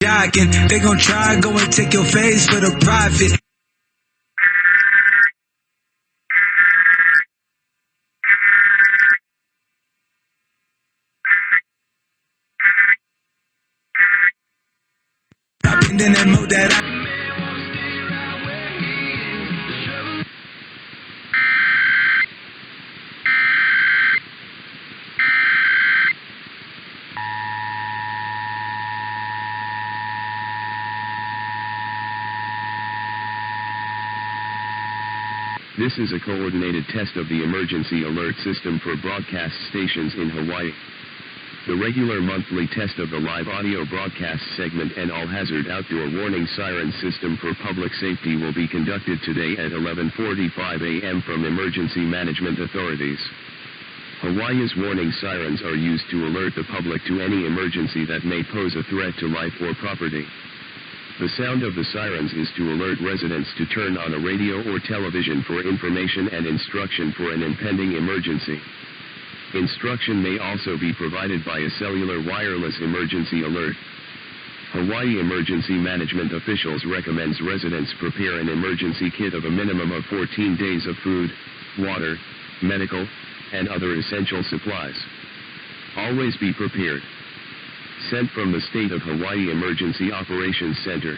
Jocking, they gon' try, go and take your face for the profit. I've been in that mode that This is a coordinated test of the emergency alert system for broadcast stations in Hawaii. The regular monthly test of the live audio broadcast segment and all-hazard outdoor warning siren system for public safety will be conducted today at 11:45 a.m. from emergency management authorities. Hawaii's warning sirens are used to alert the public to any emergency that may pose a threat to life or property. The sound of the sirens is to alert residents to turn on a radio or television for information and instruction for an impending emergency. Instruction may also be provided by a cellular wireless emergency alert. Hawaii emergency management officials recommends residents prepare an emergency kit of a minimum of 14 days of food, water, medical, and other essential supplies. Always be prepared. Sent from the State of Hawaii Emergency Operations Center.